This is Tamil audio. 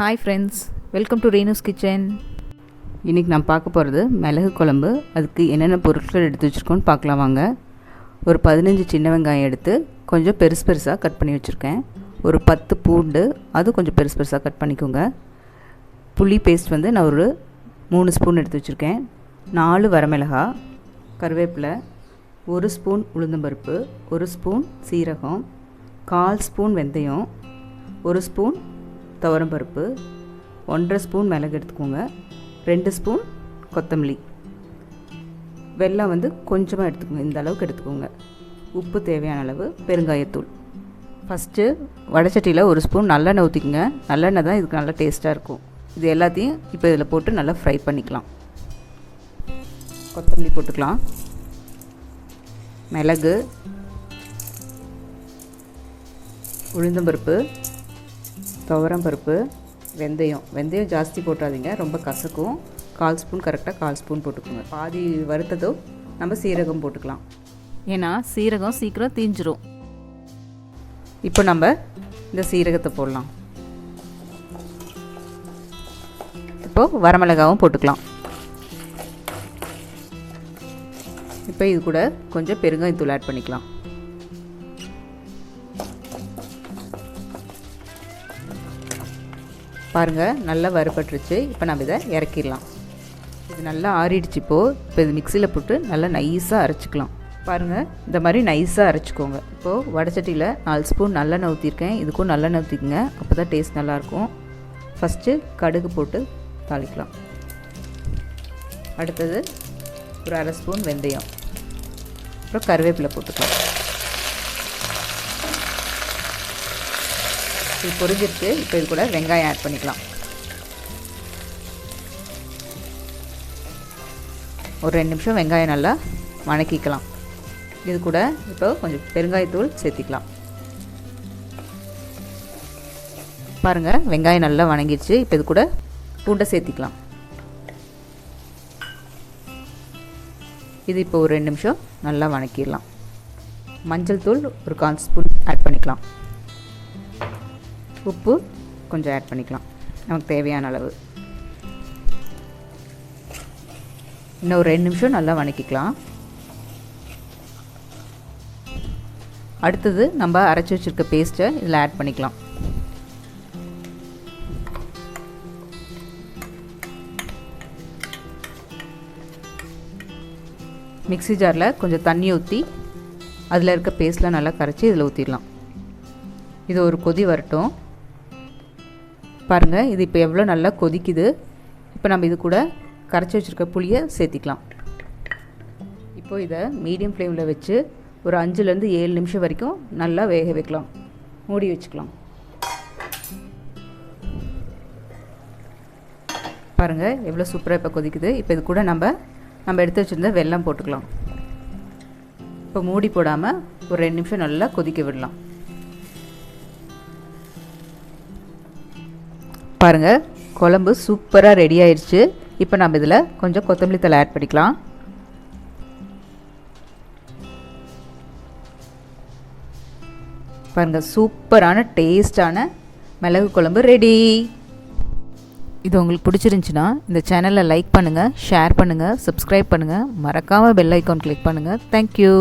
Hi friends, welcome to Renu's kitchen. இன்றைக்கி நான் பார்க்க போகிறது மிளகு குழம்பு. அதுக்கு என்னென்ன பொருட்கள் எடுத்து வச்சுருக்கோன்னு பார்க்கலாம் வாங்க. ஒரு 15 சின்ன வெங்காயம் எடுத்து கொஞ்சம் பெருசாக கட் பண்ணி வச்சுருக்கேன். ஒரு 10 பூண்டு, அது கொஞ்சம் பெருசாக கட் பண்ணிக்கோங்க. புளி பேஸ்ட் வந்து நான் ஒரு 3 ஸ்பூன் எடுத்து வச்சுருக்கேன். 4 வரமிளகா, கருவேப்பிலை, 1 ஸ்பூன் உளுந்தம்பருப்பு, 1 ஸ்பூன் சீரகம், 1/4 ஸ்பூன் வெந்தயம், 1 ஸ்பூன் துவரம்பருப்பு, 1/2 ஸ்பூன் மிளகு எடுத்துக்கோங்க, 2 ஸ்பூன் கொத்தமல்லி, வெல்லம் வந்து கொஞ்சமாக எடுத்துக்கோங்க, இந்த அளவுக்கு எடுத்துக்கோங்க, உப்பு தேவையான அளவு, பெருங்காயத்தூள். ஃபஸ்ட்டு வடைச்சட்டியில் 1 ஸ்பூன் நல்லெண்ணெய் ஊற்றிக்கோங்க. நல்லெண்ணெய் தான் இதுக்கு நல்லா டேஸ்ட்டாக இருக்கும். இது எல்லாத்தையும் இப்போ இதில் போட்டு நல்லா ஃப்ரை பண்ணிக்கலாம். கொத்தமல்லி போட்டுக்கலாம், மிளகு, உளுந்தம்பருப்பு, துவரம்பருப்பு, வெந்தயம் ஜாஸ்தி போட்டாதீங்க, ரொம்ப கசக்கும். 1/4 ஸ்பூன், கரெக்டாக 1/4 ஸ்பூன் போட்டுக்கோங்க. பாதி வறுத்ததும் நம்ம சீரகம் போட்டுக்கலாம், ஏன்னா சீரகம் சீக்கிரம் தீஞ்சிரும். இப்போ நம்ம இந்த சீரகத்தை போடலாம். இப்போது வரமிளகாவும் போட்டுக்கலாம். இப்போ இது கூட கொஞ்சம் பெருங்காயத்தூள் ஆட் பண்ணிக்கலாம். பாருங்கள், நல்லா வறுபட்டுருச்சு. இப்போ நம்ம இதை இறக்கிடலாம். இது நல்லா ஆறிடுச்சு. இப்போ இது மிக்சியில் போட்டு நல்லா நைஸாக அரைச்சிக்கலாம். பாருங்கள், இந்த மாதிரி நைஸாக அரைச்சிக்கோங்க. இப்போது வடைச்சட்டியில் 4 ஸ்பூன் நல்லெண்ணெய் ஊற்றிருக்கேன். இதுக்கும் நல்லெண்ணெய் ஊற்றிக்கோங்க, அப்போ தான் டேஸ்ட் நல்லாயிருக்கும். ஃபஸ்ட்டு கடுகு போட்டு தாளிக்கலாம். அடுத்தது ஒரு 1/2 ஸ்பூன் வெந்தயம், அப்புறம் கருவேப்பிலை போட்டுக்கலாம். இது பொரிஞ்சிருச்சு. இப்போ இது கூட வெங்காயம் ஆட் பண்ணிக்கலாம். ஒரு 2 நிமிஷம் வெங்காயம் நல்லா வணக்கிக்கலாம். இது கூட இப்போ கொஞ்சம் பெருங்காயத்தூள் சேர்த்திக்கலாம். பாருங்கள், வெங்காயம் நல்லா வணங்கிடுச்சு. இப்போ இது கூட பூண்டை சேர்த்திக்கலாம். இது இப்போ ஒரு 2 நிமிஷம் நல்லா வணக்கிடலாம். மஞ்சள் தூள் ஒரு 1/4 ஸ்பூன் ஆட் பண்ணிக்கலாம். உப்பு கொஞ்சம் ஆட் பண்ணிக்கலாம், நமக்கு தேவையான அளவு. இன்னும் ஒரு 2 நிமிஷம் நல்லா வணக்கிக்கலாம். அடுத்தது நம்ம அரைச்சி வச்சுருக்க பேஸ்ட்டை இதில் ஆட் பண்ணிக்கலாம். மிக்ஸி ஜாரில் கொஞ்சம் தண்ணி ஊற்றி அதில் இருக்க பேஸ்ட்லாம் நல்லா கரைச்சி இதில் ஊற்றிடலாம். இது ஒரு கொதி வரட்டும். பாருங்கள், இது இப்போ எவ்வளோ நல்லா கொதிக்குது. இப்போ நம்ம இது கூட கரைச்சி வச்சுருக்க புளியை சேர்த்திக்கலாம். இப்போது இதை மீடியம் ஃப்ளேமில் வச்சு ஒரு 5லேருந்து 7 நிமிஷம் வரைக்கும் நல்லா வேக வைக்கலாம். மூடி வச்சுக்கலாம். பாருங்கள், எவ்வளோ சூப்பராக இப்போ கொதிக்குது. இப்போ இது கூட நம்ம எடுத்து வச்சுருந்த வெல்லம் போட்டுக்கலாம். இப்போ மூடி போடாமல் ஒரு 2 நிமிஷம் நல்லா கொதிக்க விடலாம். பாருங்கள், குழம்பு சூப்பராக ரெடி ஆயிடுச்சு. இப்போ நம்ம இதில் கொஞ்சம் கொத்தமல்லி தழை ஆட் பண்ணிக்கலாம். பாருங்கள், சூப்பரான டேஸ்டான மிளகு குழம்பு ரெடி. இது உங்களுக்கு பிடிச்சிருந்துச்சின்னா இந்த சேனலை லைக் பண்ணுங்கள், ஷேர் பண்ணுங்கள், சப்ஸ்கிரைப் பண்ணுங்கள், மறக்காமல் பெல் ஐக்கான் கிளிக் பண்ணுங்கள். தேங்க்யூ.